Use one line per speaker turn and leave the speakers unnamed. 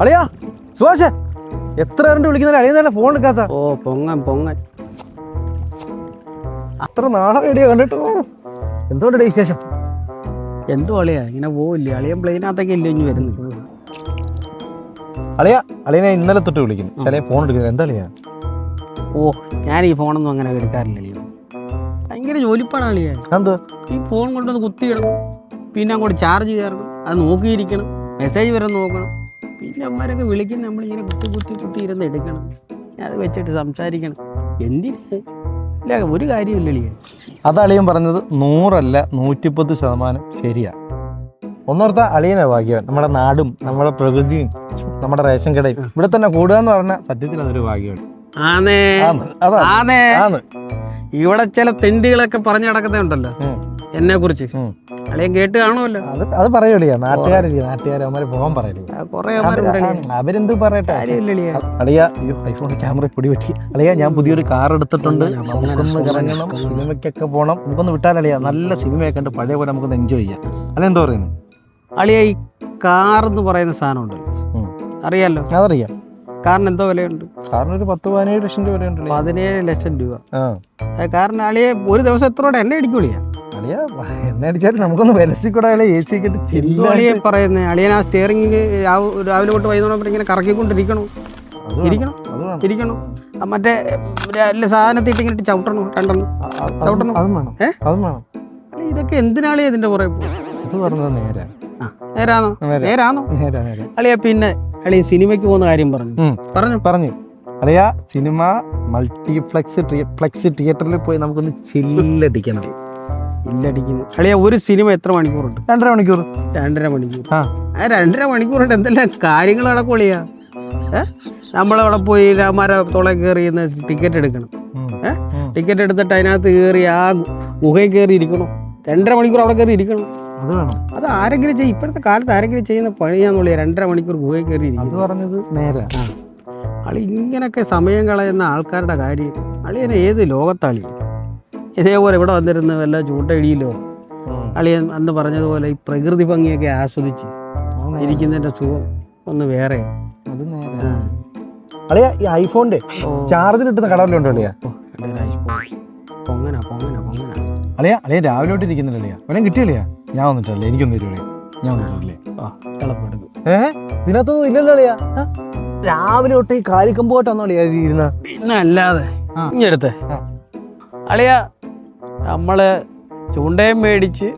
അളിയാ സുഭാഷേ, എത്ര പേരുണ്ട് വിളിക്കുന്ന അളിയെന്നല്ല ഫോൺ എടുക്കാത്ത?
ഓ പൊങ്ങൻ
അത്ര നാളെ വീഡിയോ കണ്ടിട്ട് എന്തുകൊണ്ടേ വിശേഷം?
എന്തോ അളിയാ ഇങ്ങനെ പോവില്ലേ? അളിയൻ പ്ലെയിനകത്തൊക്കെ ഇല്ല ഇനി വരുന്നത്.
അളിയനെ ഇന്നലെ തൊട്ട് വിളിക്കുന്നു, പക്ഷേ ഫോൺ എടുക്കുന്നത്. എന്താ അളിയാ?
ഓ ഞാൻ ഈ ഫോണൊന്നും അങ്ങനെ എടുക്കാറില്ല അളിയ. ഭയങ്കര ജോലിപ്പാടാണ് അളിയാ.
എന്തോ
ഈ ഫോൺ കൊണ്ടൊന്ന് കുത്തിയിടണം, പിന്നെ അങ്ങോട്ട് ചാർജ് കയറണം, അത് നോക്കിയിരിക്കണം, മെസ്സേജ് വരെ നോക്കണം, പിന്നെ അമ്മമാരൊക്കെ വിളിക്കുന്ന നമ്മളിങ്ങനെ കുത്തി ഇരുന്ന് എടുക്കണം, അത് വെച്ചിട്ട് സംസാരിക്കണം. എന്തിനാ? ഇല്ല ഒരു കാര്യമില്ല അളിയ.
അത് അളിയൻ പറഞ്ഞത് 100% 110% ശരിയാ. ഒന്നോർത്ത അളിയനെ ഭാഗ്യവാൻ. നമ്മുടെ നാടും നമ്മുടെ പ്രകൃതിയും നമ്മുടെ റേഷൻ കടയും ഇവിടെ തന്നെ കൂടുക എന്ന് പറഞ്ഞാൽ സത്യത്തിൽ അതൊരു ഭാഗ്യമാണ്.
ഇവിടെ ചില തെണ്ടികളൊക്കെ പറഞ്ഞു നടക്കുന്നുണ്ടല്ലോ എന്നെ കുറിച്ച്, അളിയൻ കേട്ട് കാണുമല്ലോ.
അത് പറയൂലിയ നാട്ടുകാരെ പോകാൻ പറയല്ലേ. അവരെന്ത് പറയട്ടെ. അളിയ ഐഫോൺ ക്യാമറ പൊടി പറ്റി. അളിയ ഞാൻ പുതിയൊരു കാർ എടുത്തിട്ടുണ്ട്, നമുക്കൊന്ന് ഇറങ്ങണം, സിനിമയ്ക്കൊക്കെ പോകണം. നമുക്കൊന്ന് വിട്ടാലളിയ നല്ല സിനിമയൊക്കെ ഉണ്ട്, പഴയ പോലെ നമുക്കൊന്ന് എൻജോയ് ചെയ്യാം. അല്ല എന്തോ പറയുന്നു
അളിയ? ഈ കാർ എന്ന് പറയുന്ന സാധനം ഉണ്ടല്ലോ, അറിയാലോ?
അതറിയാം.
കാറിന് എന്തോ വിലയുണ്ട്?
കാറിന് ഒരു 10-17 ലക്ഷം രൂപ വിലയുണ്ട്.
17 ലക്ഷം രൂപ. കാരണം അളിയെ ഒരു ദിവസം എത്രയോടെ എണ്ണ അടിക്കൂളിയാ?
അളിയ എണ്ണ അടിച്ചാലും നമുക്കൊന്ന് വിലസിക്കൂടെ? എ സി ഒക്കെ
അളിയെ പറയുന്നത് അളിയൻ ആ സ്റ്റിയറിംഗ് രാവിലെ തൊട്ട് വൈകുന്നേരം ഇങ്ങനെ കറക്കിക്കൊണ്ടിരിക്കണം, ഇരിക്കണം. മറ്റേ സാധനത്തിൽ ഇങ്ങനെ ചവിട്ടണം, ചവിട്ടണം. ഇതൊക്കെ എന്തിനാളിയാ ഇതിന്റെ പുറകെ നേരാണോ അളിയ? പിന്നെ അളിയ സിനിമയ്ക്ക് പോകുന്ന കാര്യം പറഞ്ഞു.
അളിയ സിനിമ മൾട്ടിപ്ലക്സ് തിയേറ്ററിൽ പോയി നമുക്കൊന്ന് ചില്ലടിക്കണം.
അളിയ ഒരു സിനിമ എത്ര മണിക്കൂറുണ്ട്?
2.5 മണിക്കൂർ.
2.5 മണിക്കൂർ. ആ 2.5 മണിക്കൂറുണ്ട് എന്തെല്ലാം കാര്യങ്ങൾ നടക്കുള്ളിയാ. നമ്മളവിടെ പോയി രാമാരെ തുള കയറി ടിക്കറ്റ് എടുക്കണം. ടിക്കറ്റ് എടുത്തിട്ട് അതിനകത്ത് കയറി ആ ഗുഹയിൽ കയറി ഇരിക്കണം. 2.5 മണിക്കൂർ അവിടെ കയറി ഇരിക്കണം. അത് ആരെങ്കിലും ചെയ്യും? ഇപ്പോഴത്തെ കാലത്ത് ആരെങ്കിലും ചെയ്യുന്ന പണിയാന്നുള്ള 2.5 മണിക്കൂർ ഗുഹയിൽ കയറി ഇരിക്കും. അളി ഇങ്ങനൊക്കെ സമയം കളയുന്ന ആൾക്കാരുടെ കാര്യം അളിയനെ ഏത് ലോകത്താളി? ഇതേപോലെ ഇവിടെ വന്നിരുന്ന വല്ല ചൂട്ടയിടിയിലോ അളിയൻ അന്ന് പറഞ്ഞതുപോലെ ഈ പ്രകൃതി ഭംഗിയൊക്കെ ആസ്വദിച്ച് ഇരിക്കുന്നതിന്റെ സുഖം ഒന്ന് വേറെ.
അളിയ ഈ ഐഫോണിന്റെ ചാർജിൽ ഇട്ടുന്ന കടവിലുണ്ടോ അളിയ?
പൊങ്ങനാ.
അളിയ രാവിലെ തൊട്ട് ഇരിക്കുന്നില്ല അളിയ? വല്ലതും കിട്ടിയല്ലേ? ഞാൻ വന്നിട്ടല്ലേ, എനിക്കൊന്നും തരുവേ. ഞാൻ വന്നിട്ടില്ലേ? ഇതിനകത്തൊന്നും ഇല്ലല്ലോ അളിയ. രാവിലെ തൊട്ട് ഈ കാലിക്കമ്പോട്ടാന്നോ അളിയ ഇരുന്ന?
പിന്നെ അല്ലാതെ ഇങ്ങടുത്തെ അളിയ നമ്മള് ചൂണ്ടയും മേടിച്ച്